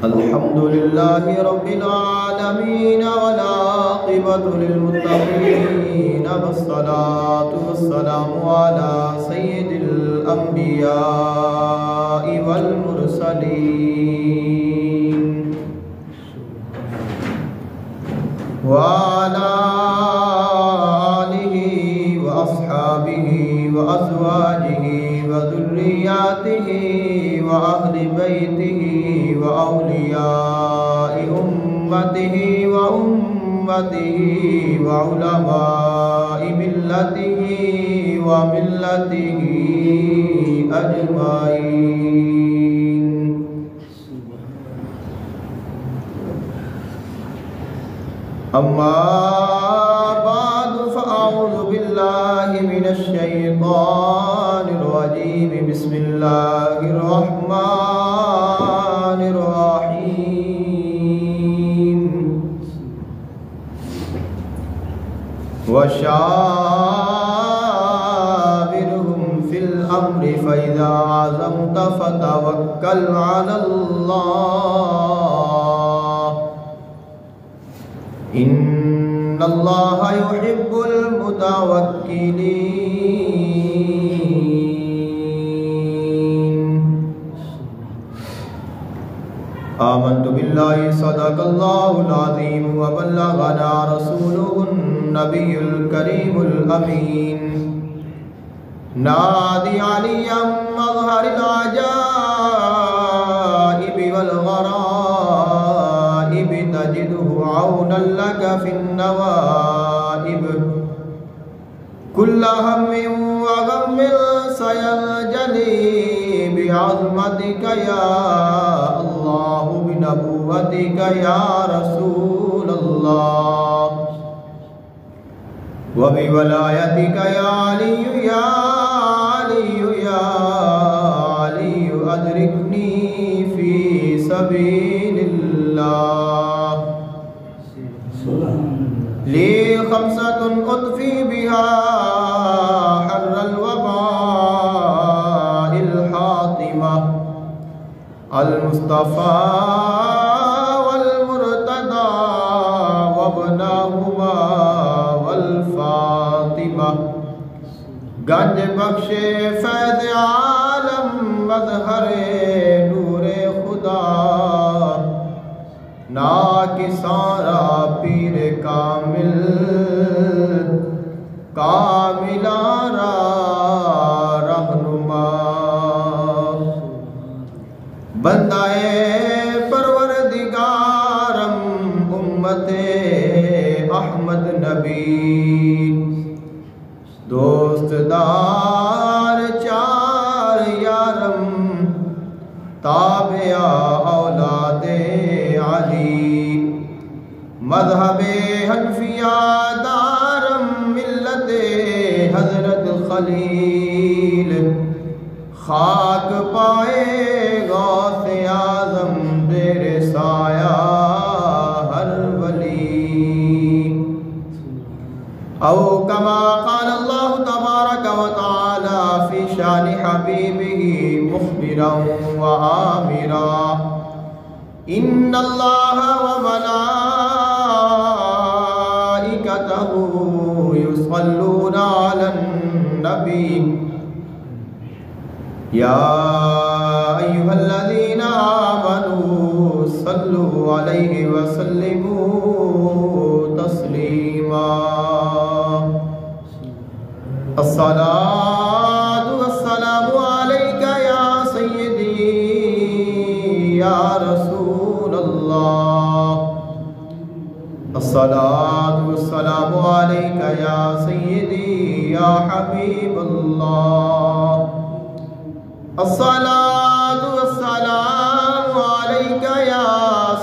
الحمد لله رب العالمين والعاقبة للمتقين والصلاة والسلام على سيد الأنبياء والمرسلين وعلى آله وأصحابه وأزواجه وذرياته وأهل بيته وأولياء أمته وعلماء ملته وملته أجمعين. أما بعد فأعوذ بالله من الشيطان الرجيم. بسم الله الرحمن الرحيم. وشاورهم في الأمر فإذا عزمت فتوكل على الله إن الله يحب المتوكلين. آمنت بالله صدق الله العظيم وبلغنا رسوله النبي الكريم الأمين نادي عليا مظهر العجائب والغرائب تجده عونا لك في النوائب كل هم وغم سينجلي بعظمتك يا الله بنبوتك يا رسول الله وبولايتك يا علي يا علي يا علي أدركني في سبيل الله. لي خمسة أطفي بها حر الوباء الحاطمة المصطفى والمرتضى وابناهما والفاطمة گنج بخش فیض عالم مظہر نور خدا ناکسارا پیر کامل کاملارا رہنما بندہ پروردگارم امت احمد نبی دوست دار چار یارم تابع اولاد علی مذہب حنفیہ دارم ملت حضرت خلیل خاک پائے غوث اعظم دیر سایہ ہر ولی او کما قال اللہ تبارک و تعالی فی شان حبیبہ مخبرا و آمرا ان اللہ و ملائکتہ یصلون علی النبی یا ایہا الذین آمنوا صلوا علیہ وسلموا تسلیما. الصلاة والسلام علیک یا سیدی یا رسول اللہ. الصلاة والسلام علیک یا سیدی یا حبیب اللہ. الصلاة والسلام علیک یا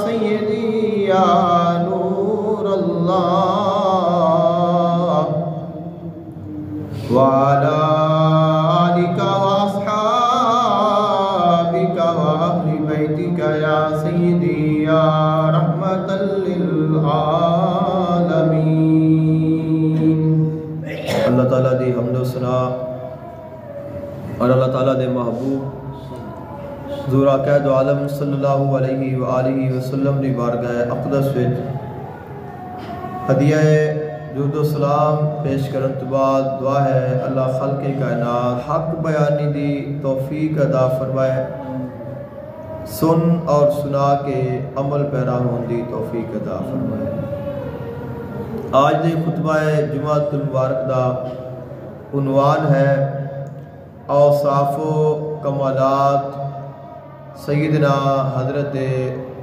سیدی یا نور اللہ وعلى آلك وأصحابك وأهل بيتك يا سيدي يا رحمة للعالمين. اللہ تعالیٰ دی حمد و ثنا اور اللہ تعالیٰ دے محبوب حضور آقا دو عالم صلی اللہ علیہ وآلہ وسلم دی بارگاہ اقدس وچ ہدیہ درود و سلام پیش کرن تو بعد دعا ہے اللہ خلق کائنات حق بیانی دی توفیق عطا فرمائے، سن اور سنا کے عمل پیرا ہون دی توفیق عطا فرمائے۔ آج دے خطبہ جمعۃ المبارک دا عنوان ہے اوصاف و کمالات سیدنا حضرت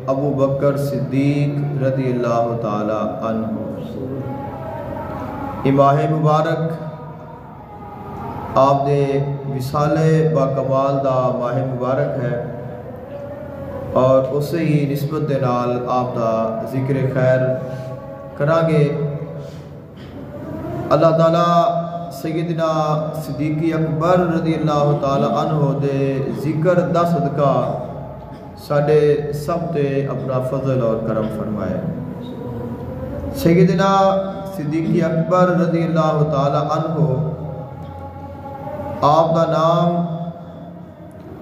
ابو بکر صدیق رضی اللہ تعالی عنہ۔ یہ ماہ مبارک آپ دے وصال با کمال دا ماہ مبارک ہے، اور اسے ہی نسبت دے نال آپ دا ذکر خیر کریں گے۔ اللہ تعالیٰ سیدنا صدیق اکبر رضی اللہ تعالی عنہ دے ذکر دا صدقہ ساڈے سب تے اپنا فضل اور کرم فرمائے۔ سیدنا صدیق اکبر رضی اللہ تعالی عنہ آپ دا نام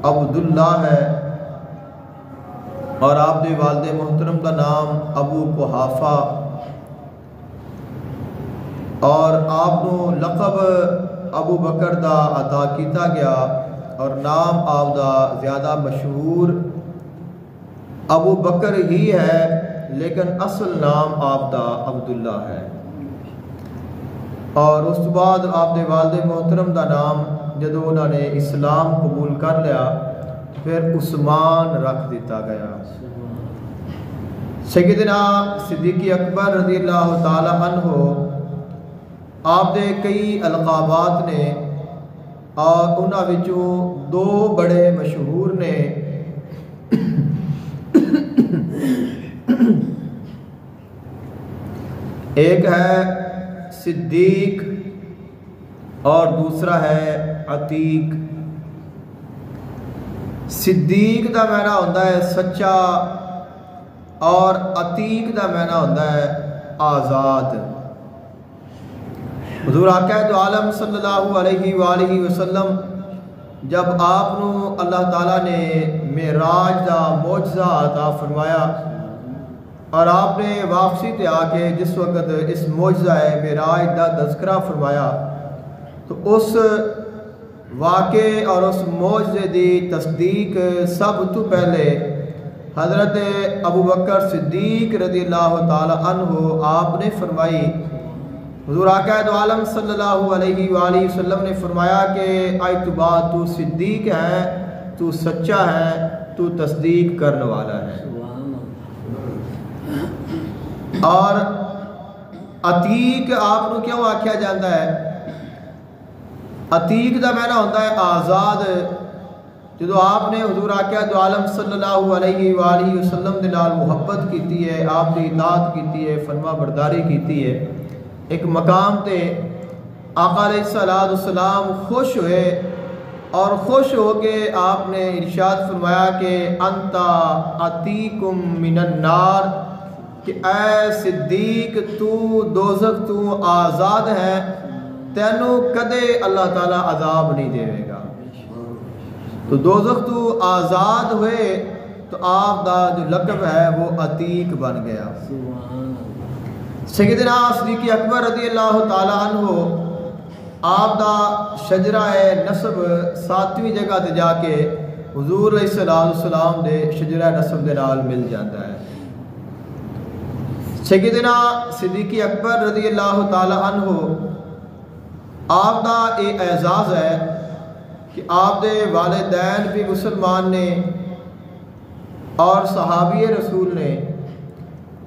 عبداللہ ہے، اور آپ دے والد محترم دا نام ابو قحافہ، اور آپ نو لقب ابو بکر دا عطا کیتا گیا، اور نام آپ دا زیادہ مشہور ابو بکر ہی ہے، لیکن اصل نام آپ دا عبداللہ ہے۔ اور اس بعد آپ دے والد محترم دا نام جدو انہوں نے اسلام قبول کر لیا پھر عثمان رکھ دیتا گیا۔ سیدنا صدیق اکبر رضی اللہ تعالی عنہ آپ دے کئی القابات نے، اور انہاں وچوں دو بڑے مشہور نے۔ ایک ہے صدیق اور دوسرا ہے عتیق۔ صدیق دا معنی ہوتا ہے سچا، اور عتیق دا معنی ہوتا ہے آزاد۔ حضور آقا دو عالم صلی اللہ علیہ وآلہ وسلم جب آپ نو اللہ تعالیٰ نے معراج دا معجزہ عطا فرمایا، اور آپ نے واپسی تے آ کے جس وقت اس معجزہ معراج دا تذکرہ فرمایا، تو اس واقعے اور اس معجزے دی تصدیق سب تو پہلے حضرت ابو بکر صدیق رضی اللہ تعالی عنہ آپ نے فرمائی۔ حضور آقا دو عالم صلی اللہ علیہ وآلہ وسلم نے فرمایا کہ آج تو بعد تو صدیق ہے، تو سچا ہے، تو تصدیق کرنے والا ہے۔ اور عتیق آپ نو کیوں آکھیا جاتا ہے؟ عتیق دا معنی ہوتا ہے آزاد۔ جدو آپ نے حضور آقا دو عالم صلی اللہ علیہ وآلہ وسلم دے نال محبت کیتی ہے، آپ دی اطاعت کیتی ہے، فرما برداری کیتی ہے، ایک مقام تے آقا علیہ السلام خوش ہوئے، اور خوش ہو کے آپ نے ارشاد فرمایا کہ انتا عتیقم من النار، کہ اے صدیق تو دوزخ تو آزاد ہے، تینوں کدے اللہ تعالیٰ عذاب نہیں دے گا۔ تو دوزخ تو آزاد ہوئے تو آپ دا جو لقب ہے وہ عتیق بن گیا۔ سیدنا صدیق اکبر رضی اللہ تعالی عنہ آپ دا شجرہ نسب 7ویں جگہ تے جا کے حضور علیہ السلام دے شجرہ نسب دے نال مل جاتا ہے۔ سیدنا صدیق اکبر رضی اللہ تعالی عنہ آپ دا یہ اعزاز ہے کہ آپ دے والدین بھی مسلمان نے، اور صحابی رسول نے،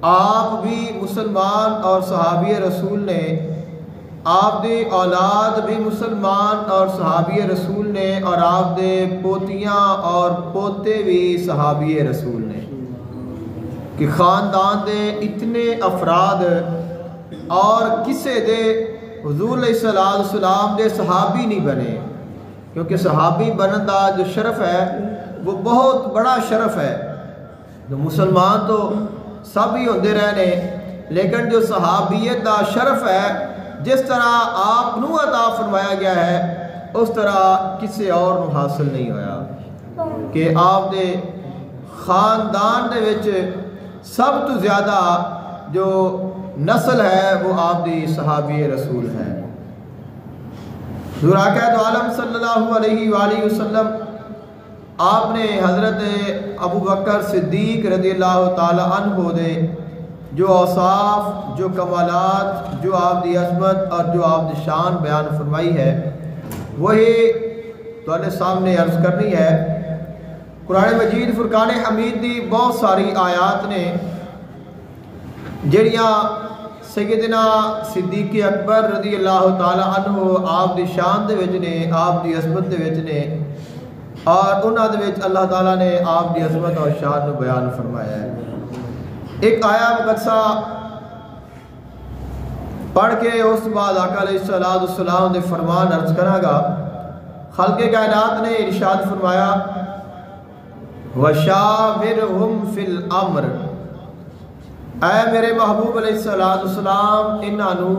آپ بھی مسلمان اور صحابی رسول نے، آپ دے اولاد بھی مسلمان اور صحابی رسول نے، اور آپ دے پوتیاں اور پوتے بھی صحابی رسول نے، کہ خاندان دے اتنے افراد اور کسے دے حضور علیہ السلام دے صحابی نہیں بنے، کیونکہ صحابی بنن دا جو شرف ہے وہ بہت بڑا شرف ہے۔ جو مسلمان تو سب ہی ہوندے رہنے، لیکن جو صحابیت دا شرف ہے جس طرح آپ نو عطا فرمایا گیا ہے اس طرح کسی اور نو حاصل نہیں ہویا۔ کہ آپ دے خاندان دے وچ سب تو زیادہ جو نسل ہے وہ آپ دی صحابی رسول ہے۔ حضور آقا دو عالم صلی اللہ علیہ وآلہ وسلم آپ نے حضرت ابو بکر صدیق رضی اللہ تعالی عنہ دے جو اوصاف، جو کمالات، جو آپ دی عظمت اور جو آپ دی شان بیان فرمائی ہے وہی تواڈے سامنے عرض کرنی ہے۔ قرآن مجید فرقان حمید دی بہت ساری آیات نے جڑیاں سیدنا صدیق اکبر رضی اللہ تعالی عنہ آپ دی شان دے وچ نے، آپ دی عظمت دے وچ نے، اور انہاں دے وچ اللہ تعالیٰ نے آپ دی عظمت اور شان نو بیان فرمایا ہے۔ ایک آیا مقدسہ پڑھ کے اس بعد آقا علیہ السلام دے فرمان عرض کراں گا۔ خلق کائنات نے ارشاد فرمایا وَشَاوِرْهُمْ فِي الْأَمْرِ، اے میرے محبوب علیہ السلام انہاں نو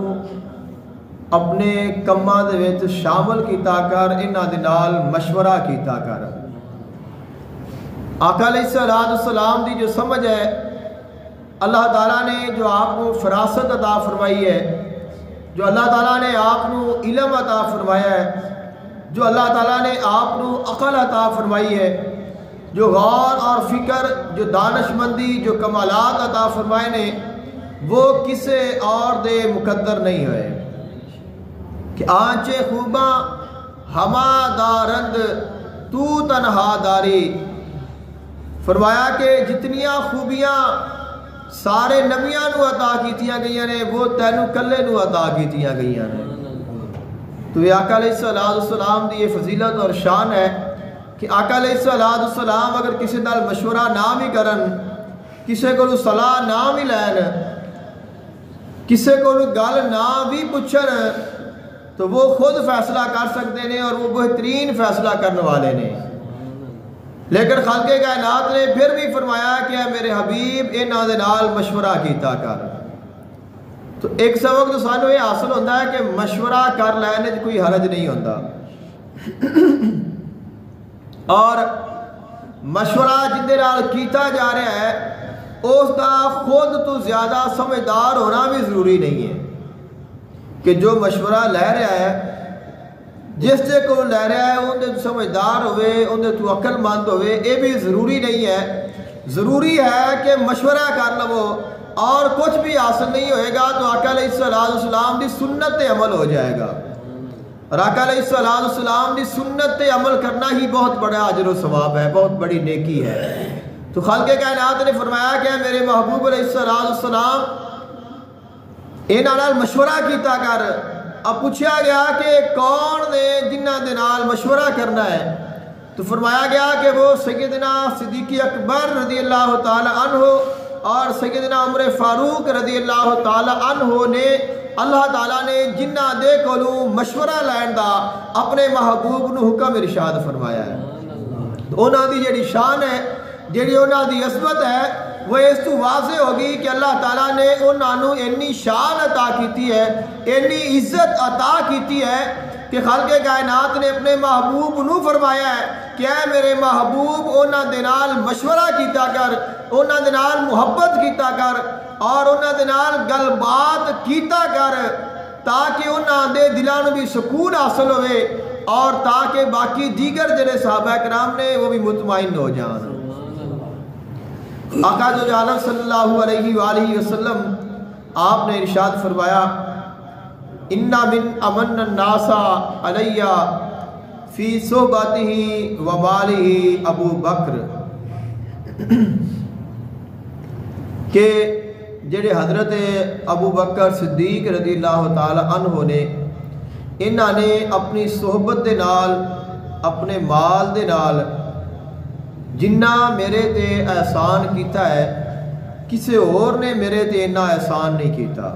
اپنے کماں دے وچ شامل کیتا کر، انہاں دے نال مشورہ کیتا کر۔ آقا علیہ السلام دی جو سمجھ ہے، اللہ تعالیٰ نے جو آپ کو فراست عطا فرمائی ہے، جو اللہ تعالیٰ نے آپ کو علم عطا فرمایا ہے، جو اللہ تعالیٰ نے آپ کو عقل عطا فرمائی ہے، جو غور اور فکر، جو دانش مندی، جو کمالات عطا فرمائے نے، وہ کسے اور دے مقدر نہیں ہوئے کہ آنچے خوباں ہما دارند تو تنہا داری۔ فرمایا کہ جتنیاں خوبیاں سارے نبیاں نو عطا کیتیاں گئیاں نے وہ تینو کلے نو عطا کیتیاں گئیاں نے۔ تو یہ آقا علیہ السلام دی یہ فضیلت اور شان ہے کہ آقا علیہ السلام اگر کسی نال مشورہ نہ بھی کرن، کسی کو صلاح نہ بھی لین، کسی کو گل نہ بھی پوچھن، تو وہ خود فیصلہ کر سکتے ہیں اور وہ بہترین فیصلہ کرنے والے نے۔ لیکن خالق کائنات نے پھر بھی فرمایا کہ اے میرے حبیب انہاں دے نال مشورہ کیتا کر۔ تو ایک سبق تو سانو یہ حاصل ہوتا ہے کہ مشورہ کر لینے کوئی حرج نہیں ہوتا، اور مشورہ جن دے نال کیتا جا رہا ہے اس دا خود تو زیادہ سمجھدار ہونا بھی ضروری نہیں ہے کہ جو مشورہ لے رہا ہے، جس سے کو لے رہا ہے اندھے تو سمجھدار ہوئے، اندھے تو عقل مند ہوئے، یہ بھی ضروری نہیں ہے۔ ضروری ہے کہ مشورہ کر لو اور کچھ بھی حاصل نہیں ہوئے گا تو آقا علیہ السلام دی سنت تے عمل ہو جائے گا، اور آقا علیہ السلام دی سنت تے عمل کرنا ہی بہت بڑا اجر و ثواب ہے، بہت بڑی نیکی ہے۔ تو خالق کائنات نے فرمایا کہ میرے محبوب علیہ السلام انہاں نال مشورہ کیتا کر۔ اب پوچھا گیا کہ کون نے جنہاں دے نال مشورہ کرنا ہے، تو فرمایا گیا کہ وہ سیدنا صدیق اکبر رضی اللہ تعالی عنہ اور سیدنا عمر فاروق رضی اللہ تعالی عنہ نے اللہ تعالیٰ نے جنہ دے کولوں مشورہ لین دا اپنے محبوب نو حکم ارشاد فرمایا ہے۔ تو انہاں دی جڑی شان ہے، جڑی انہاں دی عظمت ہے، وہ اس تو واضح ہوگی کہ اللہ تعالیٰ نے انہاں نو انی شان عطا کیتی ہے، انی عزت عطا کیتی ہے کہ خالق کائنات نے اپنے محبوب نو فرمایا ہے کہ اے میرے محبوب انہاں دے نال مشورہ کیتا کر، انہاں دے نال محبت کیتا کر اور انہاں دے نال گل بات کیتا کر، تاکہ انہاں دے دلاں نو بھی سکون حاصل ہوئے اور تاکہ باقی دیگر جڑے صحابہ کرام نے وہ بھی مطمئن ہو جان۔ آقا جو جانب صلی اللہ علیہ وآلہ وسلم آپ نے ارشاد فرمایا اِنَّ مِنْ أَمَنَّ النَّاسَ عَلَيَّ فِي صُحْبَتِهِ وَمَالِهِ ابو بکر، کہ جڑے حضرت ابو بکر صدیق رضی اللہ تعالی عنہ نے انہاں نے اپنی صحبت دے نال، اپنے مال دے نال جنہ میرے تے احسان کیتا ہے، کسی اور نے میرے تے اتنا احسان نہیں کیتا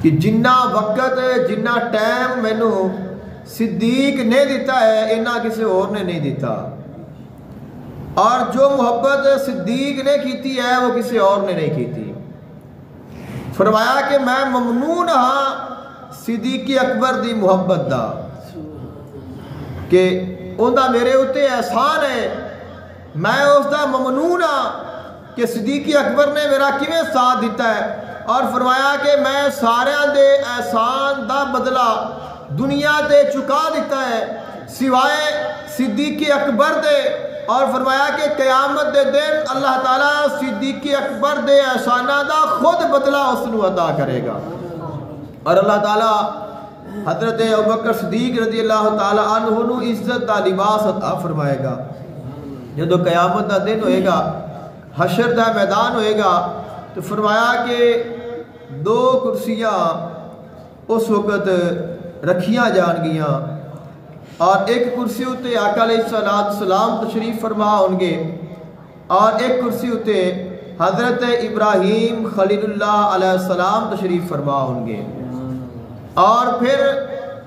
کہ جنہ وقت جنہ ٹائم مینو صدیق نے دیتا ہے اتنا کسی اور نے نہیں دیتا، اور جو محبت صدیق نے کیتی ہے وہ کسی اور نے نہیں کیتی۔ فرمایا کہ میں ممنون ہاں صدیق اکبر دی محبت دا کہ اندہ میرے اتے احسان ہے، میں اس دا ممنون ہاں کہ صدیق اکبر نے میرا کیویں ساتھ دیتا ہے، اور فرمایا کہ میں سارے دے احسان دا بدلہ دنیا دے چکا دیتا ہے سوائے صدیق اکبر دے، اور فرمایا کہ قیامت دے دن اللہ تعالیٰ صدیق اکبر دے احسانہ دا خود بدلہ اس نو عطا کرے گا، اور اللہ تعالیٰ حضرت ابوبکر صدیق رضی اللہ تعالیٰ عنہ نو عزت دا لباس عطا فرمائے گا۔ جدو قیامت دا دن ہوئے گا، حشر دا میدان ہوئے گا، تو فرمایا کہ 2 کرسیاں اس وقت رکھیاں جان گیاں، اور ایک کرسی اتے آقا علیہ السلام تشریف فرما ہونگے، اور ایک کرسی اتے حضرت ابراہیم خلیل اللہ علیہ السلام تشریف فرما ہونگے، اور پھر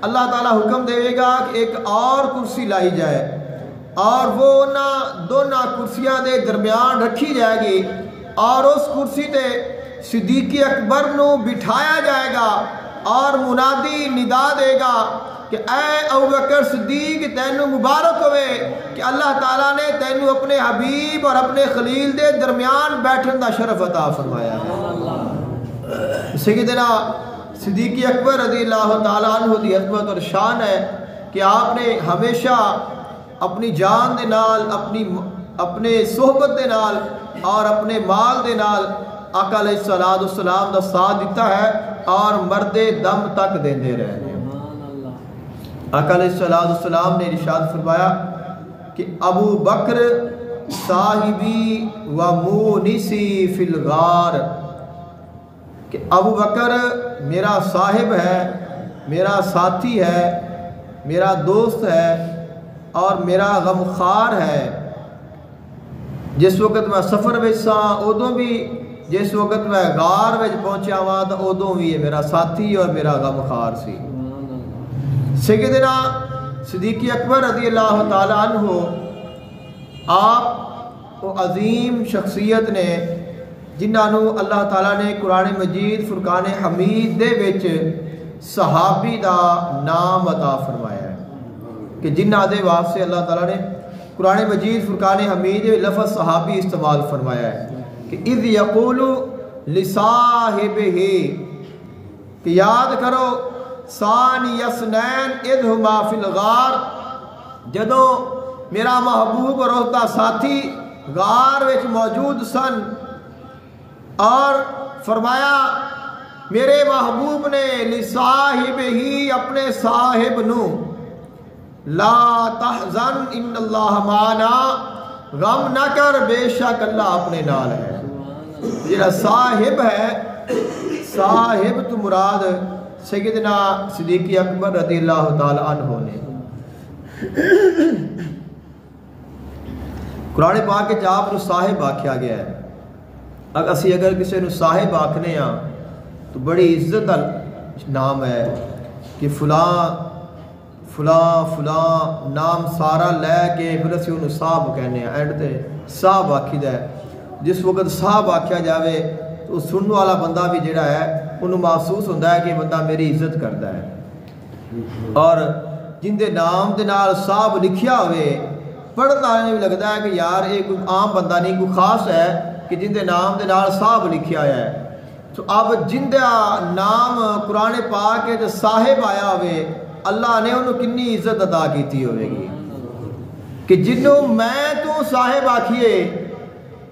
اللہ تعالیٰ حکم دے گا کہ ایک اور کرسی لائی جائے، اور وہ دونوں کرسیاں دے درمیان رکھی جائے گی، اور اس کرسی تے صدیق اکبر نو بٹھایا جائے گا، اور منادی ندا دے گا کہ اے ابوبکر صدیق تینو مبارک ہوئے کہ اللہ تعالیٰ نے تینو اپنے حبیب اور اپنے خلیل دے درمیان بیٹھن دا شرف عطا فرمایا ہے۔ سیدنا صدیق اکبر رضی اللہ تعالیٰ عنہ دی عظمت اور شان ہے کہ آپ نے ہمیشہ اپنی جان دے نال، اپنے صحبت دے نال اور اپنے مال دے نال آقا علیہ السلام دا ساتھ دیتا ہے، اور مرد دم تک دیندے رہے ہیں۔ آقا علیہ السلام نے ارشاد فرمایا کہ ابو بکر صاحبی و مونسی فی الغار، کہ ابو بکر میرا صاحب ہے، میرا ساتھی ہے، میرا دوست ہے، اور میرا غمخوار ہے۔ جس وقت میں سفر وچ ساں ادوں بھی، جس وقت میں غار وچ پہنچیا ہوا تو ادوں بھی میرا ساتھی اور میرا غمخوار سی۔ سیدنا صدیق اکبر رضی اللہ تعالیٰ عنہ آپ وہ عظیم شخصیت نے جنہوں اللہ تعالیٰ نے قرآن مجید فرقان حمید دے وچ صحابی دا نام عطا فرمایا ہے، کہ جنہ دے واسطے اللہ تعالیٰ نے قرآن مجید فرقان حمید لفظ صحابی استعمال فرمایا ہے کہ اذ یقول لصاحبہ، کہ یاد کرو ثانی اثنین اذ ہما فی الغار، جدو میرا محبوب اور اس دا ساتھی غار وچ موجود سن، اور فرمایا میرے محبوب نے لصاحب ہی اپنے صاحب نو لا تحزن ان اللہ معنا، غم نہ کر بے شک اللہ اپنے نال ہے۔ جیڑا صاحب ہے، صاحب تو مراد سیدنا صدیق اکبر رضی اللہ تعالی عنہ نے۔ قرآن پاک کے آپ صاحب آکھیا گیا ہے، اگر کسی نے صاحب آکھنے ہاں تو بڑی عزت نام ہے کہ فلاں فلاں فلاں نام سارا لے کے پھر اسی انہوں صاحب کہنے ہیں، اینڈ تے صاحب آکھی دا ہے۔ جس وقت صاحب آکھیا جاوے تو سننے والا بندہ بھی جڑا ہے انہوں محسوس ہوتا ہے کہ بندہ میری عزت کرتا ہے، اور جن دے نام دے نال صاحب لکھیا ہوئے پڑھن والے بھی لگتا ہے کہ یار یہ کوئی عام بندہ نہیں، کوئی خاص ہے کہ جن دے نام دے نال صاحب لکھیا ہے۔ تو اب جن دا نام قرآن پاک کے صاحب آیا ہوئے، اللہ نے انہوں کنی عزت عطا کیتی ہوئے گی کہ جنہوں میں تو صاحب آکھیے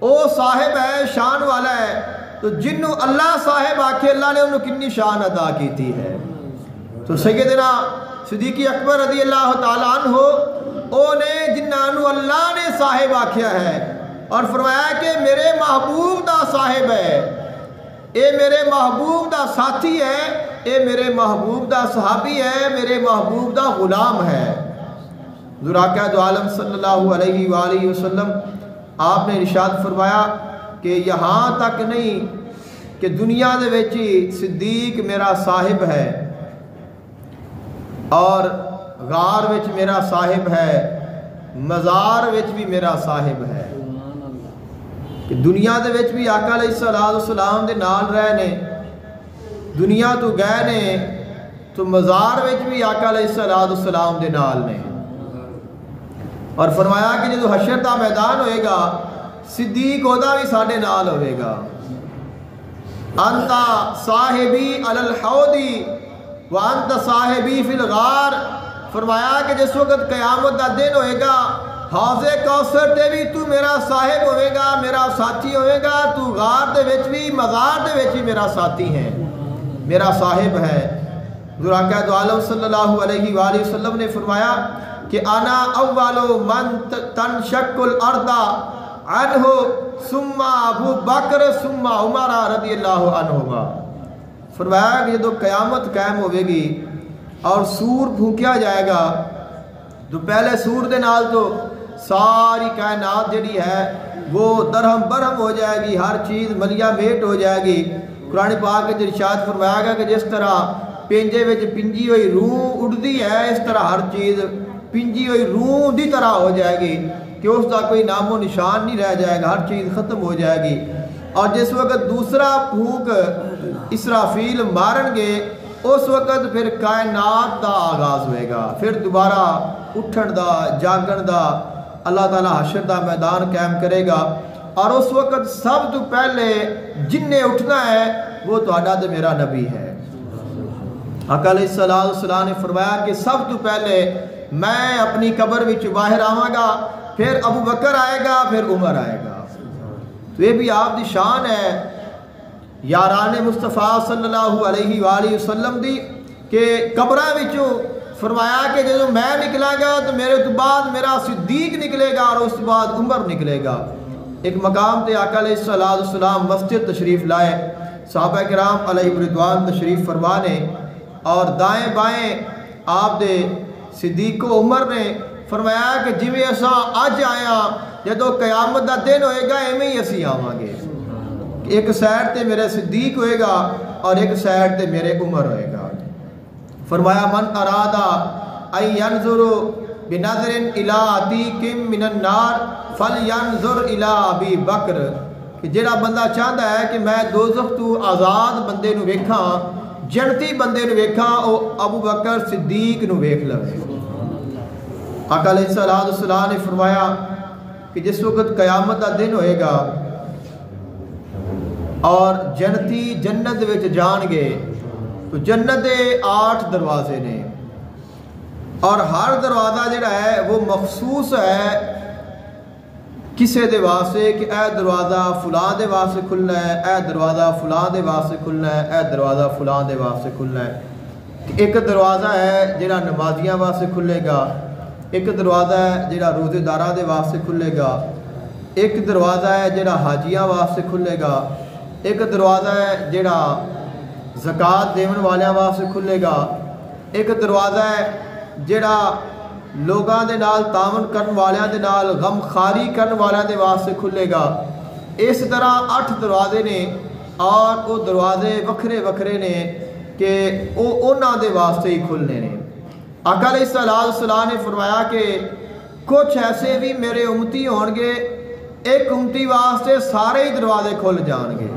او صاحب ہے، شان والا ہے، تو جنہوں اللہ صاحب آکھے اللہ نے انہوں کنی شان عطا کیتی ہے۔ تو سیدنا صدیق اکبر رضی اللہ تعالیٰ عنہ او نے جنہوں اللہ نے صاحب آکھیا ہے، اور فرمایا کہ میرے محبوب دا صاحب ہے، اے میرے محبوب دا ساتھی ہے، اے میرے محبوب دا صحابی ہے، میرے محبوب دا غلام ہے۔ حضور آقا دو عالم صلی اللہ علیہ وآلہ وسلم آپ نے ارشاد فرمایا کہ یہاں تک نہیں کہ دنیا دے وچی صدیق میرا صاحب ہے، اور غار وچ میرا صاحب ہے، مزار وچ بھی میرا صاحب ہے، کہ دنیا دے وچ بھی آقا علیہ السلام دے نال رہے نے، دنیا تو گئے نے تو مزار وچ بھی آقا علیہ السلام دے نال نے۔ اور فرمایا کہ جدو حشر دا میدان ہوئے گا صدیق اودا بھی ساڈے نال ہوئے گا. انتا صاحبی علی الحوضی وانت صاحبی فی الغار. فرمایا کہ جس وقت قیامت دا دن ہوئے گا حوض کوثر تے بھی تو میرا صاحب ہوئے گا, میرا ساتھی ہوئے گا. تو غار دے وچ بھی مغار دے وچ بھی میرا ساتھی ہے, میرا صاحب ہے. حضور آقا دو عالم صلی اللہ علیہ وآلہ وسلم نے فرمایا کہ انا اول من تنشق الارض عنہ ثم ابو بکر ثم عمر رضی اللہ عنہما. فرمایا کہ جب قیامت قائم ہوئے گی اور سور پھونکیا جائے گا تو پہلے سور دے نال تو ساری کائنات جڑی ہے وہ درہم برہم ہو جائے گی, ہر چیز ملیا میٹ ہو جائے گی. قرآن پاک کے ارشاد فرمایا گا کہ جس طرح پنجے وچ پنجی ہوئی روح اڑدی ہے اس طرح ہر چیز پنجی ہوئی روح دی طرح ہو جائے گی کہ اس کا کوئی نام و نشان نہیں رہ جائے گا, ہر چیز ختم ہو جائے گی. اور جس وقت دوسرا پھونک اسرافیل مارن گے اس وقت پھر کائنات دا آغاز ہوئے گا, پھر دوبارہ اٹھن دا جاگن دا اللہ تعالیٰ حشر دا میدان قائم کرے گا. اور اس وقت سب تو پہلے جن نے اٹھنا ہے وہ تہاڈا تے میرا نبی ہے. آقا علیہ السلام نے فرمایا کہ سب تو پہلے میں اپنی قبر وچ باہر آواں گا, پھر ابو بکر آئے گا, پھر عمر آئے گا. تو یہ بھی آپ دی شان ہے یاران مصطفیٰ صلی اللہ علیہ وآلہ وسلم دی کہ قبراں وچوں فرمایا کہ جب میں نکلا گا تو میرے تو بعد میرا صدیق نکلے گا اور اس کے بعد عمر نکلے گا. ایک مقام تے آقا علیہ السلام مسجد تشریف لائے, صحابہ کرام علیہ رضوان تشریف فرمانے اور دائیں بائیں آپ دے صدیق و عمر نے فرمایا کہ جویں اساں اج آیا جدو قیامت دا دن ہوئے گا ایویں ہی اسی آواں گے. ایک سائڈ تے میرے صدیق ہوئے گا اور ایک سائڈ تے میرے عمر ہوئے گا. فرمایا من ارادہ ان ینظر بنظر الی عتیق من النار فلینظر الی ابی بکر. کہ جڑا بندہ چاہتا ہے کہ میں دوزخ تو آزاد بندے نو ویکھاں, جنتی بندے نو ویکھاں, او ابو بکر صدیق نو ویکھ لوے. آقا علیہ السلام نے فرمایا کہ جس وقت قیامت دا دن ہوئے گا اور جنتی جنت وچ جان گے تو جنت دے 8 دروازے نے اور ہر دروازہ جڑا ہے وہ مخصوص ہے کسے دے واسطے کہ اے دروازہ فلاں دے واسطے کھلنا ہے, اے دروازہ فلاں دے واسطے کھلنا ہے, اے دروازہ فلاں دے واسطے کھلنا ہے. ایک دروازہ ہے جڑا نمازیاں واسطے کھلے گا, ایک دروازہ ہے جڑا روزے داراں دے واسطے کھلے گا, ایک دروازہ ہے جڑا حاجیاں واسطے کھلے گا, ایک دروازہ ہے جڑا زکوٰۃ دیون والیاں واسطے کھلے گا, ایک دروازہ ہے جڑا لوگاں دے نال تعاون کرن والیاں دے نال غم خاری کرن والیاں دے واسطے کھلے گا. اس طرح 8 دروازے نے اور وہ دروازے وکھرے وکھرے نے کہ وہ انہاں دے واسطے ہی کھلنے نے. آقا علیہ السلام نے فرمایا کہ کچھ ایسے بھی میرے امتی ہون گے ایک امتی واسطے سارے ہی دروازے کھل جان گے.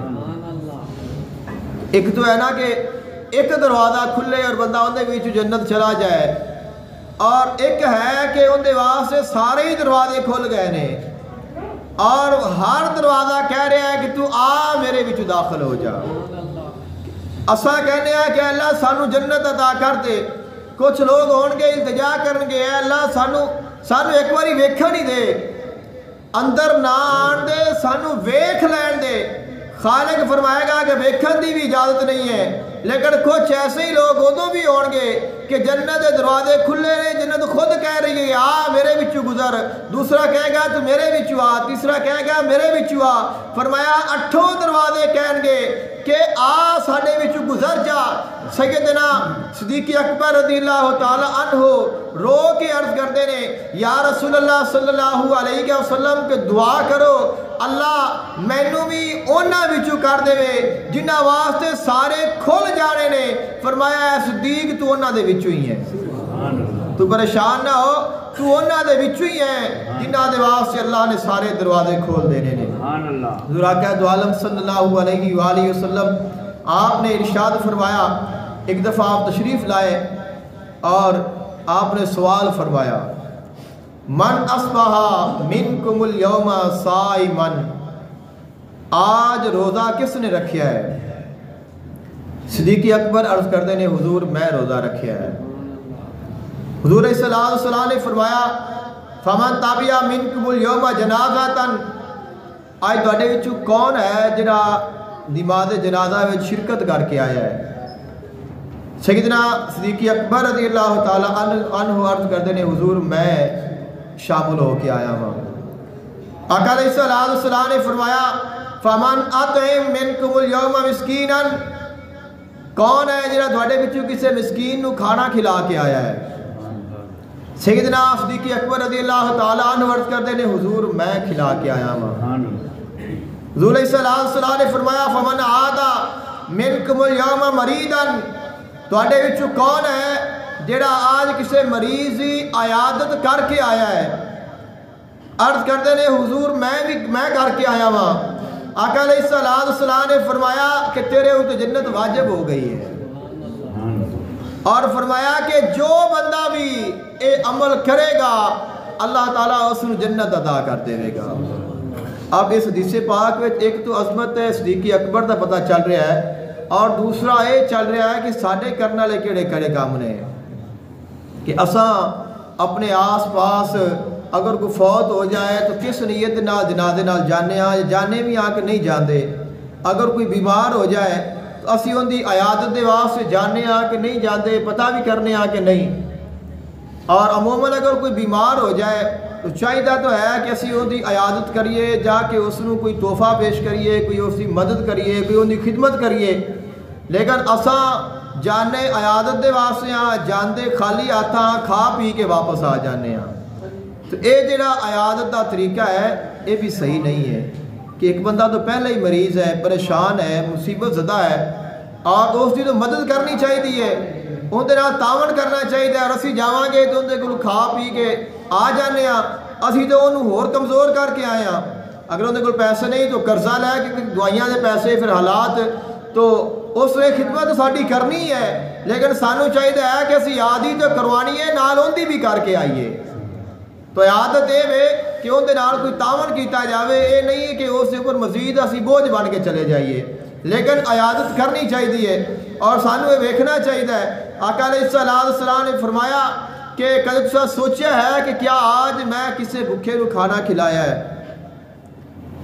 ایک تو ہے نا کہ ایک دروازہ کھلے اور بندہ اندے وچ جنت چلا جائے, اور ایک ہے کہ اندے واسطے سارے ہی دروازے کھل گئے نے اور ہر دروازہ کہہ رہا ہے کہ تو آ میرے وچ داخل ہو جا. اساں کہنے ہیں کہ اللہ سانو جنت عطا کر دے. کچھ لوگ ہون گے التجا کرن گے اے اللہ سانو ایک باری ویکھن ہی دے, اندر نہ آن دے, سانو ویکھ لین دے. خالق فرمائے گا کہ ویکھن دی بھی اجازت نہیں ہے, لیکن کچھ ایسے ہی لوگ ادو بھی ہون گے کہ جنت دے دروازے کھلے نے, جنت خود کہہ رہی ہے آ میرے وچوں گزر, دوسرا کہے گا تو میرے وچوں آ, تیسرا کہے گا میرے وچوں آ. فرمایا 8 دروازے کہیں گے کہ آ ساڈے وچوں گزر جا. سیدنا صدیق اکبر رضی اللہ تعالی عنہ رو کے عرض کرتے نے یا رسول اللہ صلی اللہ علیہ وسلم کہ دعا کرو اللہ مینوں بھی انہاں وچوں کر دے جنہاں واسطے سارے کھل جانے نے. فرمایا اے صدیق تو انہاں دے وچوں ہی ہے, تو پریشان نہ ہو, تو انہاں دے وچوں ہی ہے جنہاں دے واسطے اللہ نے سارے دروازے کھول دینے نے. حضور آقا دو عالم صلی اللہ علیہ وآلہ وسلم آپ نے ارشاد فرمایا, ایک دفعہ آپ تشریف لائے اور آپ نے سوال فرمایا, من اصبح منکم اليوم صائما، آج روزہ کس نے رکھیا ہے؟ صدیق اکبر عرض کرتے ہیں حضور میں روزہ رکھیا ہے۔ حضور صلی اللہ علیہ وسلم نے فرمایا فمن تابع منکم اليوم جنازۃ، آج تواڈے وچوں کون ہے جڑا نماز جنازہ وچ شرکت کر کے آیا ہے؟ سیدنا صدیق اکبر رضی اللہ تعالی عنہ عرض کرتے ہیں حضور میں شامل ہو کے آیا ہوں۔ آقا علیہ الصلوۃ والسلام نے فرمایا فمن اطعم منکم اليوم مسکینا، کون ہے جڑا تواڈے وچوں کسے مسکین نو کھانا کھلا کے آیا ہے؟ سیدنا صدیق اکبر رضی اللہ تعالی عنہ عرض کرتے ہیں حضور میں کھلا کے آیا ہوں۔ حضور صلی اللہ علیہ وسلم نے فرمایا فمن عاد منکم اليوم مریضا، تواڈے وچوں کون ہے جڑا آج کسے مریض دی عیادت کر کے آیا ہے؟ عرض کرتے ہیں حضور میں کر کے آیا ہوں۔ آقا علیہ الصلوۃ والسلام نے فرمایا کہ تیرے اوپر جنت واجب ہو گئی ہے، اور فرمایا کہ جو بندہ بھی اے عمل کرے گا اللہ تعالیٰ اس کو جنت عطا کر دے گا۔ اب اس حدیث پاک میں ایک تو عظمت صدیق اکبر کا پتہ چل رہا ہے، اور دوسرا یہ چل رہا ہے کہ ساڈے کرنے والے کہڑے کہڑے کام نے، کہ اساں اپنے آس پاس اگر کوئی فوت ہو جائے تو کس نیت نال جنازے نال جانے ہاں، جانے بھی آ کے نہیں جاندے۔ اگر کوئی بیمار ہو جائے تو اسی ان دی عیادت دے واسطے جانے ہاں کہ نہیں جاندے، پتہ بھی کرنے ہاں کہ نہیں۔ اور عموماً اگر کوئی بیمار ہو جائے تو چاہیے تو ہے کہ اسی ان دی عیادت کریے، جا کے اس نو کوئی تحفہ پیش کریے، کوئی اس کی مدد کریے، کوئی ان دی خدمت کریے۔ لیکن اساں جانے عیادت دے واسطے ہاں، جاندے خالی ہاتھ کھا پی کے واپس آ جانے ہاں، تو اے جڑا عیادت دا طریقہ ہے یہ بھی صحیح نہیں ہے۔ کہ ایک بندہ تو پہلے ہی مریض ہے، پریشان ہے، مصیبت زدہ ہے، اور اس کی تو مدد کرنی چاہیے، ان دے نال تعاون کرنا چاہیے، اور اسی جاواں گے تو ان دے کول کھا پی کے آ جانے ہاں، اسی تو انہوں ہور کمزور کر کے آئے ہاں۔ اگر ان دے کول پیسے نہیں تو قرضہ لے کے دوائیاں دے پیسے، پھر حالات، تو اس نے خدمت ساڈی کرنی ہے، لیکن سانو چاہیے ہے کہ اسی عادی تو کروانی ہے، نال ان دی بھی کر کے آئیے۔ تو عادت یہ ہے کہ ان دے نال کوئی تعاون کیتا جاوے، یہ نہیں ہے کہ اس کے اوپر مزید اسی بوجھ بن کے چلے جائیے، لیکن عیادت کرنی چاہیے، اور سانو یہ ویکھنا چاہیے۔ آقا علیہ الصلوۃ والسلام نے فرمایا کہ کدی تساں سوچیا ہے کہ کیا آج میں کسے بھوکے نو کھانا کھلایا ہے؟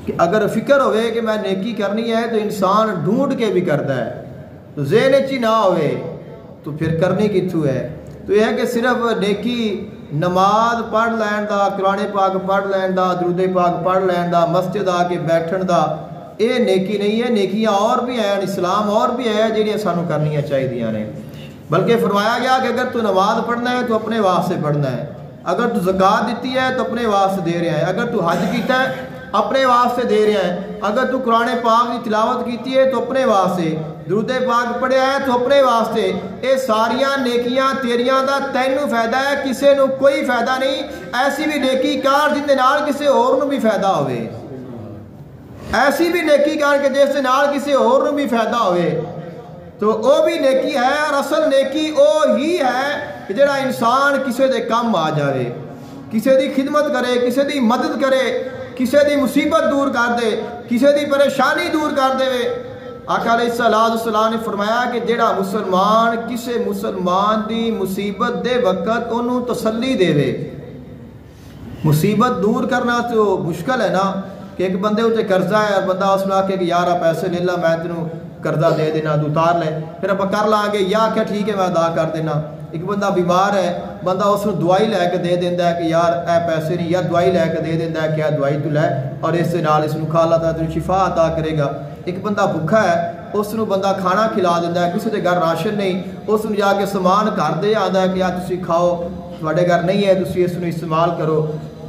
کہ اگر فکر ہوئے کہ میں نیکی کرنی ہے تو انسان ڈھونڈ کے بھی کرتا ہے، تو ذہن چی نہ ہوئے تو پھر کرنی کتھوں ہے؟ تو یہ ہے کہ صرف نیکی نماز پڑھ لین دا، قرآن پاک پڑھ لین دا، درود پاک پڑھ لین دا، مسجد آ کے بیٹھن دا، یہ نیکی نہیں ہے۔ نیکیاں اور بھی ہیں، اسلام اور بھی ہے جہاں سانو کرنیاں چاہیے نے۔ بلکہ فرمایا گیا کہ اگر تو نماز پڑھنا ہے تو اپنے واسطے پڑھنا ہے، اگر تو زکوٰۃ دیتی ہے تو اپنے واسطے دے رہا ہے، اگر تو حج کیتا ہے اپنے واسطے دے رہا ہے، اگر تو قرآن پاک کی تلاوت کیتی ہے تو اپنے واسطے، درود پاک پڑھیا ہے تو اپنے واسطے۔ یہ ساریاں نیکیاں تیریاں دا تینوں فائدہ ہے، کسے نو کوئی فائدہ نہیں۔ ایسی بھی نیکی کار جن دے نال کسے اور نو بھی فائدہ ہوئے، ایسی بھی نیکی کار کہ جس دے نال کسے اور نو بھی فائدہ ہوئے، تو وہ بھی نیکی ہے۔ اور اصل نیکی وہ ہی ہے کہ جڑا انسان کسے دے کام آ جائے، کسے دی خدمت کرے، کسے دی مدد کرے، کسے دی مصیبت دور کر دے، کسے دی پریشانی دور کر دے۔ آقا علیہ الصلوۃ والسلام نے فرمایا کہ جڑا مسلمان کسے مسلمان دی مصیبت دے وقت انہوں تسلی دے وے۔ مصیبت دور کرنا تو مشکل ہے نا، کہ ایک بندے اتنے قرضہ ہے اور بندہ اس میں آکے کہ یار پیسے لے لا، میں تینوں قرضہ دے دینا، تو اتار لے، پھر آپ کر لیں گے، یا کیا ٹھیک ہے میں ادا کر دینا۔ ایک بندہ بیمار ہے، بندہ اس کو دوائی لے کے دے دینا ہے کہ یار اے پیسے نہیں، یا دوائی لے کے دے دینا ہے کہ یار دوائی تو لے اور اس سے نال اس کو کھا لا، تینوں شفا عطا کرے گا۔ ایک بندہ بھوکا ہے، اس کو بندہ کھانا کھلا دینا ہے، کسی کے گھر راشن نہیں، اس کو جا کے سامان گھر دے آتا ہے کہ یار تسی کھاؤ، تھوڑے گھر نہیں ہے تسی اس کو استعمال کرو۔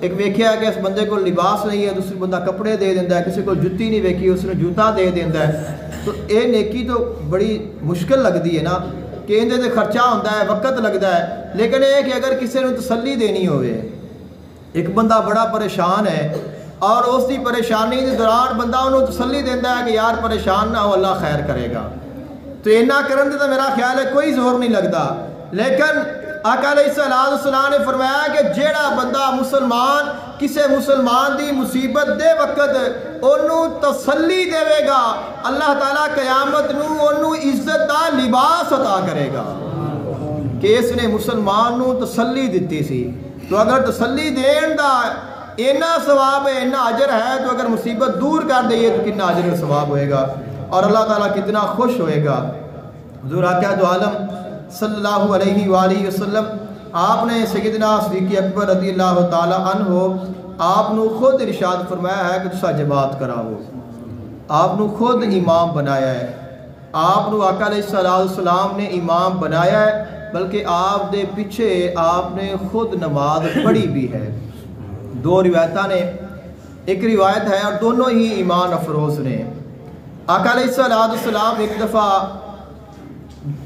ایک ویکھیا ہے کہ اس بندے کو لباس نہیں ہے، دوسرے بندہ کپڑے دے دینا ہے، کسی کو جُتی نہیں ویکھی اس نے جوتا دے دینا ہے۔ تو یہ نیکی تو بڑی مشکل لگتی ہے نا، کہ اندر سے خرچہ ہوتا ہے، وقت لگتا ہے، لیکن یہ کہ اگر کسی نے تسلی دینی ہوئے، ایک بندہ بڑا پریشان ہے اور اس کی پریشانی کے دوران بندہ انہوں تسلی دیتا ہے کہ یار پریشان نہ ہو، اللہ خیر کرے گا، تو اینا کرن دے تو میرا خیال ہے کوئی زور نہیں لگتا۔ لیکن آقا علیہ السلام نے فرمایا کہ جیڑا بندہ مسلمان کسے مسلمان دی مصیبت دے وقت انہوں تسلی دے گا، اللہ تعالیٰ قیامت نو انہوں عزت دا لباس عطا کرے گا کہ اس نے مسلمان نو تسلی دیتی سی۔ تو اگر تسلی دین دا اینا ثواب ہے، اینا اجر ہے، تو اگر مصیبت دور کر دئیے تو کتنا اجر و ثواب ہوئے گا اور اللہ تعالیٰ کتنا خوش ہوئے گا۔ حضور آقا دو عالم صلی اللہ علیہ وآلہ وسلم آپ نے سیدنا صدیق اکبر رضی اللہ تعالی عنہ آپ نو خود ارشاد فرمایا ہے کہ تسا جماعت کراؤ، آپ نو خود امام بنایا ہے، آپ نو آقا علیہ السلام نے امام بنایا ہے، بلکہ آپ دے پیچھے آپ نے خود نماز پڑھی بھی ہے۔ دو روایتاں نے، ایک روایت ہے اور دونوں ہی ایمان افروز نے۔ آقا علیہ السلام ایک دفعہ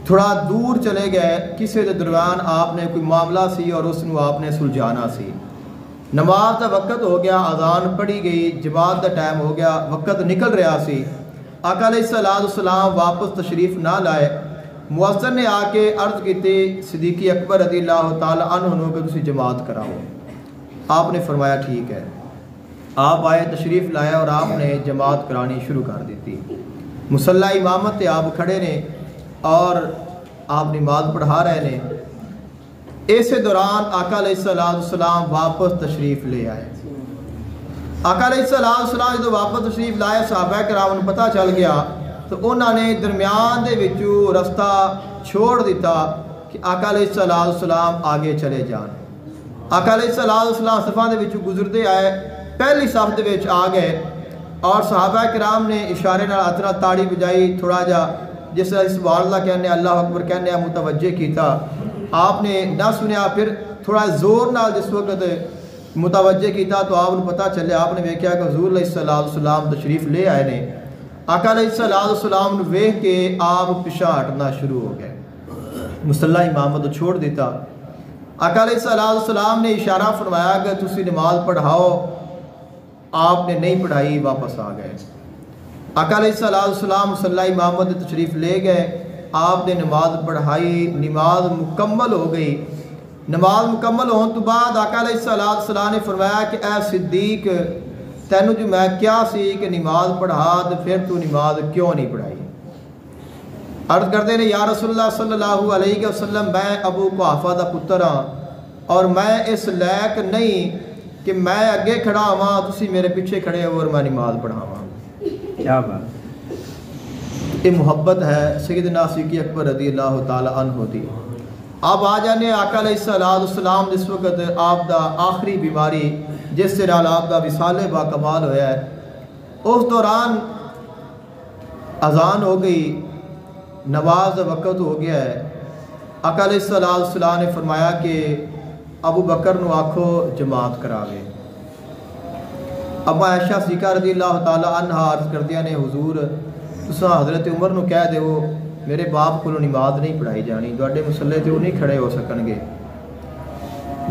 تھوڑا دور چلے گئے، کسی دے درمیان آپ نے کوئی معاملہ سی اور اس نو آپ نے سلجھانا سی۔ نماز دا وقت ہو گیا، اذان پڑھی گئی، جماعت دا ٹائم ہو گیا، وقت نکل رہا سی۔ آقا علیہ السلام واپس تشریف نہ لائے، مؤذن نے آ کے عرض کیتی صدیق اکبر رضی اللہ تعالی عنہ کہ تسی جماعت کراؤ۔ آپ نے فرمایا ٹھیک ہے، آپ آئے، تشریف لایا اور آپ نے جماعت کرانی شروع کر دیتی۔ مصلی امامت تے آپ کھڑے نے اور آپ نماز پڑھا رہے نے۔ اسی دوران آقا علیہ السلام واپس تشریف لے آئے۔ آقا علیہ السلام جب واپس تشریف لائے، صحابہ کرام کو پتہ چل گیا تو انہوں نے درمیان دے وچوں رستہ چھوڑ دیتا کہ آقا علیہ السلام آگے چلے جان۔ آقا علیہ السلام صفاں دے وچوں گزرتے آئے، پہلی صف دے وچ آ گئے اور صحابہ کرام نے اشارے نال اتنا تاڑی بجائی، تھوڑا جا جس طرح سبحان اللہ کہنے اللہ اکبر کہنے متوجہ کیتا۔ آپ نے نہ سنیا، پھر تھوڑا زور نال جس وقت متوجہ کیتا تو آپ نے پتہ چلے، آپ نے ویکھیا کہ حضور علیہ السلام تشریف لے آئے نے۔ آقا علیہ السلام نے ویکھ کے آپ پیچھے ہٹنا شروع ہو گئے، مصلی امامت چھوڑ دیتا۔ آقا علیہ السلام نے اشارہ فرمایا کہ تسی نماز پڑھاؤ، آپ نے نہیں پڑھائی، واپس آ گئے۔ آقا علیہ السلام مصلی امامت تشریف لے گئے، آپ نے نماز پڑھائی، نماز مکمل ہو گئی۔ نماز مکمل ہونے تو بعد آقا علیہ السلام نے فرمایا کہ اے صدیق، تینوں جو میں کیا سی کہ نماز پڑھا تو پھر تو نماز کیوں نہیں پڑھائی؟ عرض کرتے ہیں یا رسول اللہ صلی اللہ علیہ وسلم، میں ابو قحافہ دا پتر ہاں اور میں اس لائق نہیں کہ میں اگے کھڑا ہوا، تسی میرے پیچھے کھڑے ہو اور میں نماز پڑھاواں۔ کیا بات، یہ محبت ہے سیدنا صدیق اکبر رضی اللہ تعالی عنہ دی۔ آپ آ جانے آقا علیہ السلام جس وقت آپ دا آخری بیماری جس سے نال آپ دا وصال با کمال ہویا ہے، اس دوران اذان ہو گئی، نماز دا وقت ہو گیا ہے۔ آقا علیہ السلام نے فرمایا کہ ابو بکر نو آکھو جماعت کراوے۔ ابا عائشہ صدیقہ رضی اللہ تعالی عنہ عرض کردیاں نے حضور تساں حضرت عمر نو کہہ دیو میرے باپ کو نماز نہیں پڑھائی جانی، دوڑے مسلے تے وہ نہیں کھڑے ہو سکن گے،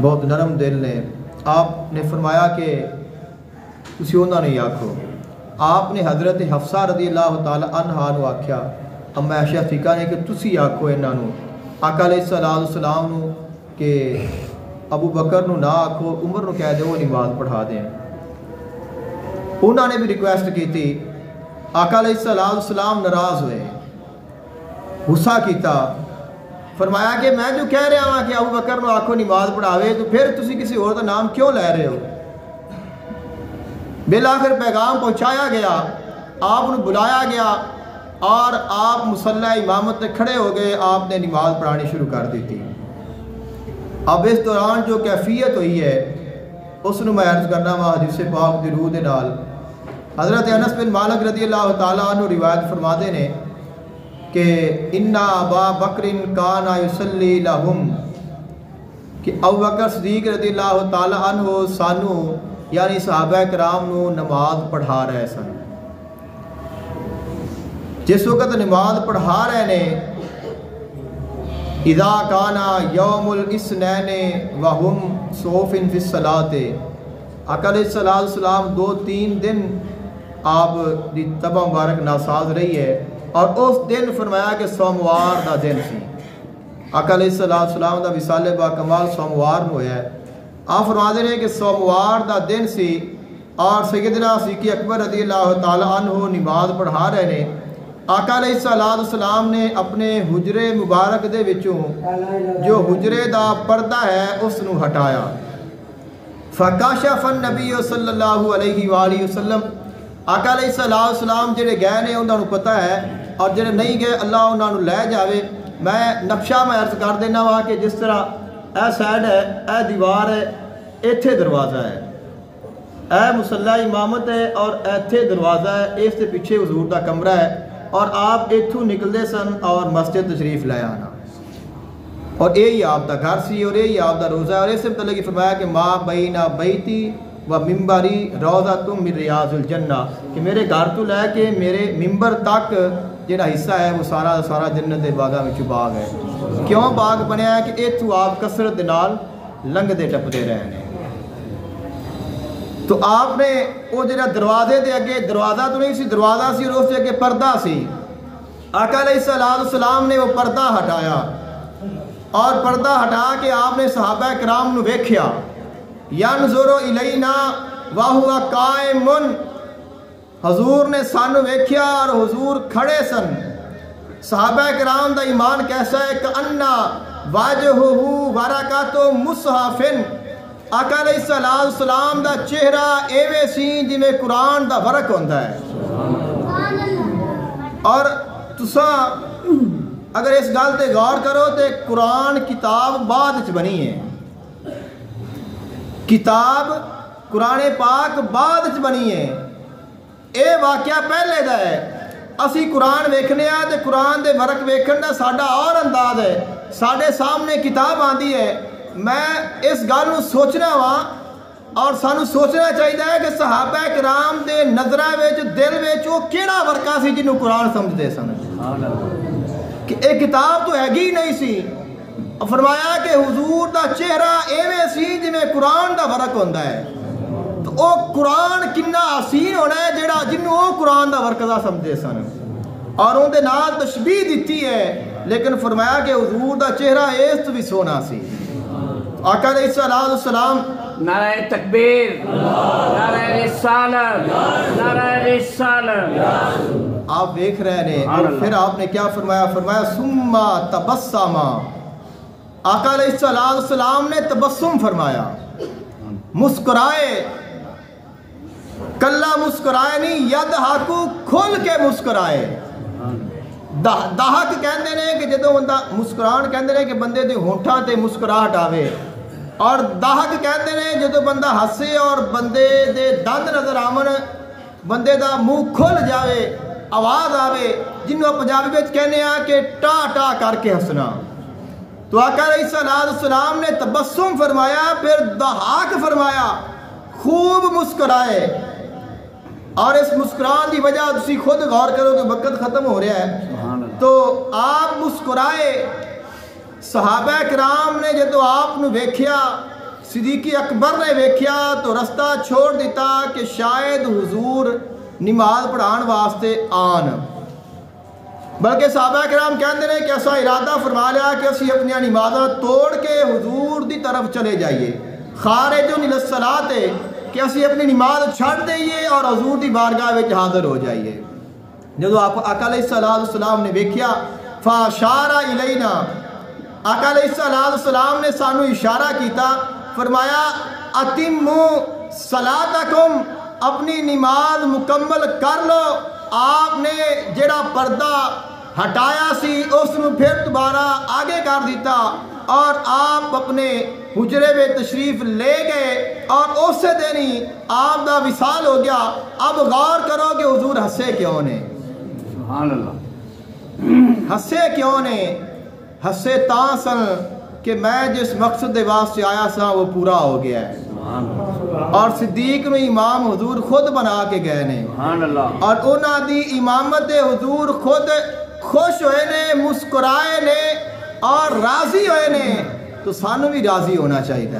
بہت نرم دل نے۔ آپ نے فرمایا کہ تسی انہاں نے آکھو۔ آپ نے حضرت حفصہ رضی اللہ تعالی عنہ نو آکھیا، اما عائشہ صدیقہ نے کہ تسی آکھو انہاں نو، آقا علیہ السلام نو کہ ابو بکر نو نہ آکھو، عمر نو کہہ دے وہ نماز پڑھا دیں۔ انہوں نے بھی ریکویسٹ کی تھی، آقا علیہ السلام ناراض ہوئے، غصہ کیتا، فرمایا کہ میں جو کہہ رہا ہوں کہ ابو بکر نو آکھو نماز پڑھاوے تو پھر تسی کسی اور دا نام کیوں لے رہے ہو؟ بالآخر پیغام پہنچایا گیا، آپ نے بلایا گیا اور آپ مصلی امامت تے کھڑے ہو گئے، آپ نے نماز پڑھانی شروع کر دی تھی۔ اب اس دوران جو کیفیت ہوئی ہے اس میں عرض کرنا وا حدیث پاک دی روح دے نال۔ حضرت انس بن مالک رضی اللہ تعالیٰ عنہ روایت فرماتے ہیں کہ انا ابا بکر کان یصلی لہم، کہ ابو بکر صدیق رضی اللہ تعالیٰ عنہ سانو یعنی صحابہ کرام نو نماز پڑھا رہے سن۔ جس وقت نماز پڑھا رہے نے، اذا کانا یوم الاثنین وہم صوف فی الصلاۃ، آقا علیہ السلام 2-3 دن آپ دی طبع مبارک ناساز رہی ہے اور اس دن فرمایا کہ سوموار دا دن سی۔ آقا علیہ السلام دا وصال با کمال سوموار نو ہویا ہے. آپ فرماتے ہیں کہ سوموار دا دن سی اور سیدنا صدیق اکبر رضی اللہ تعالی عنہ نماز پڑھا رہے ہیں. آقا علیہ السلام نے اپنے حجرے مبارک دے وچوں جو حجرے دا پردہ ہے اس نو ہٹایا. فکاشف النبی صلی اللہ علیہ وآلہ وسلم. آقا علیہ السلام جڑے گئے نے انہوں نے پتہ ہے اور جڑے نہیں گئے اللہ انہوں نے لے جاوے. میں نقشہ میں عرض کر دینا وا کہ جس طرح اے سائڈ ہے, اے دیوار ہے, ایتھے دروازہ ہے, اے مصلی امامت ہے اور ایتھے دروازہ ہے, اس سے پیچھے حضور دا کمرہ ہے اور آپ ایتھوں نکلدے سن اور مسجد تشریف لے آنا اور یہی آپ دا گھر سی اور یہی آپ دا روزہ ہے. اور اس سے متعلق کی فرمایا کہ ما بین بیتی و ممبری روضۃ من ریاض الجنہ, کہ میرے گھر تو لے کے میرے ممبر تک جڑا حصہ ہے وہ سارا سارا جنت دے باغاں وچ باغ ہے. کیوں باغ بنیا ہے کہ ایتھوں آپ کثرت دے نال لنگدے ٹپدے رہے ہیں. تو آپ نے وہ جڑا دروازے دے اگے دروازہ تو نہیں سی, دروازہ سی اور اس دے اگے پردہ سی. آقا علیہ السلام نے وہ پردہ ہٹایا اور پردہ ہٹا کے آپ نے صحابہ کرام نو ویکھیا. ینظر الینا وہو قائم, حضور نے سانو ویکھیا اور حضور کھڑے سن. صحابہ کرام دا ایمان کیسا ہے کہ انا واجہہ ورقۃ مصحف. آقا علیہ السلام دا چہرہ ایویں سی جویں قرآن دا ورق ہوندا ہے. اور تساں اگر اس گل تے غور کرو تے قرآن کتاب بعد وچ بنی ہے, کتاب قرآن پاک بعد وچ بنی ہے. اے واقعہ پہلے دا ہے. اسی قرآن ویکھنے آ تے قرآن دے ورق ویکھن دا ساڈا اور انداز ہے. ساڈے سامنے کتاب آندی ہے. میں اس گل نو سوچنا وا اور سانو سوچنا چاہیے کہ صحابہ کرام دے نظراں وچ دل وچ وہ کیڑا ورقہ سی جنوں قرآن سمجھدے سن, کہ اے کتاب تو ہے گی نہیں سی. فرمایا کہ حضور دا چہرہ ایویں سی جویں قرآن دا ورق ہوندا ہے. تو او قرآن کنا حسین ہونا ہے جڑا جنوں او قرآن دا ورقہ سمجھدے سن اور اون دے نال تشبیہ دتی ہے. لیکن فرمایا کہ حضور دا چہرہ اس تو بھی سونا سی. آقا علیہ السلام نعرہ تکبیر, نعرہ رسالت, نعرہ رسالت آپ دیکھ رہے ہیں. اور پھر آپ نے کیا فرمایا؟ فرمایا ثم تبسم. آقا علیہ السلام نے تبسم فرمایا, مسکرائے. کلا مسکرائے نہیں, یضحک کھل کے مسکرائے. دہک کہندے نے کہ جدوں بندہ مسکران کہندے نے کہ بندے دے ہونٹاں تے مسکراہٹ آوے, اور دہک کہندے نے جدوں بندہ ہسے اور بندے دے دند نظر آون, بندے دا منہ کھل جاوے, آواز آوے, جنوں پنجابی وچ کہنے آ کہ ٹا ٹا کر کے ہسنا. تو آقا علیہ السلام نے تبسم فرمایا, پھر دہاک فرمایا, خوب مسکرائے. اور اس مسکران دی وجہ تسی خود غور کرو کہ وقت ختم ہو رہا ہے. تو آپ مسکرائے. صحابہ کرام نے جدو آپ نو ویکھیا, صدیق اکبر نے ویکھیا تو رستہ چھوڑ دیتا کہ شاید حضور نماز پڑھان واسطے آن. بلکہ صحابہ کرام کہندے نے کہ ایسا ارادہ فرما لیا کہ اسی اپنی نمازاں توڑ کے حضور دی طرف چلے جائیے. خارجون الی الصلاۃ, کہ اسی اپنی نماز چھڑ دئیے اور حضور دی بارگاہ وچ حاضر ہو جائیے. جدو آپ آقا علیہ السلام نے ویکھیا, فاشار الینا, آقا علیہ السلام نے سانو اشارہ کیتا, فرمایا اتموا صلاتکم, اپنی نماز مکمل کر لو. آپ نے جڑا پردہ ہٹایا سی اس نو پھر دوبارہ آگے کر دیتا اور آپ اپنے حجرے میں تشریف لے گئے اور اس سے دینی آپ دا وصال ہو گیا. اب غور کرو کہ حضور ہسے کیوں نے, سبحان اللہ, ہسے کیوں نے؟ ہسے تاں سن کہ میں جس مقصد دے واسطے آیا سا وہ پورا ہو گیا ہے. اور صدیق میں امام حضور خود بنا کے گئے نے, اور انہاں دی امامت حضور خود خوش ہوئے نے, مسکرائے نے اور راضی ہوئے نے. تو سانو بھی راضی ہونا چاہیے,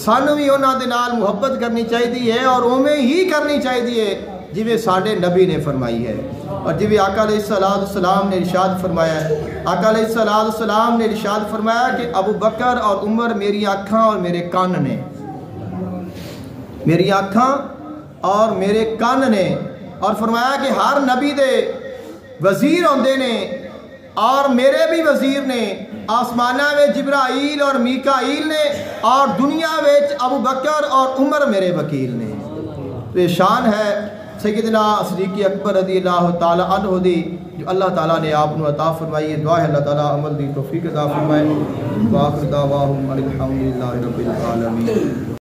سانو بھی انہاں دے نال محبت کرنی چاہیے اور اوویں ہی کرنی چاہیے جویں ساڈے نبی نے فرمائی ہے، اور جویں آقا علیہ السلام نے ارشاد فرمایا ہے۔ آقا علیہ السلام نے ارشاد فرمایا کہ ابو بکر اور عمر میری آنکھاں اور میرے کان نے، میری آنکھاں اور میرے کان نے، اور فرمایا کہ ہر نبی دے وزیر ہوندے نے اور میرے بھی وزیر نے، آسمانہ میں جبرائیل اور میکائیل نے، اور دنیا میں ابو بکر اور عمر میرے وکیل نے۔ تو یہ شان ہے سیدنا صدیق اکبر رضی اللہ تعالی عنہ دی جو اللہ تعالیٰ نے آپ کو عطا فرمائی ہے۔ دعا ہے اللہ تعالیٰ عمل دی توفیق عطا فرمائے۔ وآخر دعواہم الحمدللہ رب العالمین۔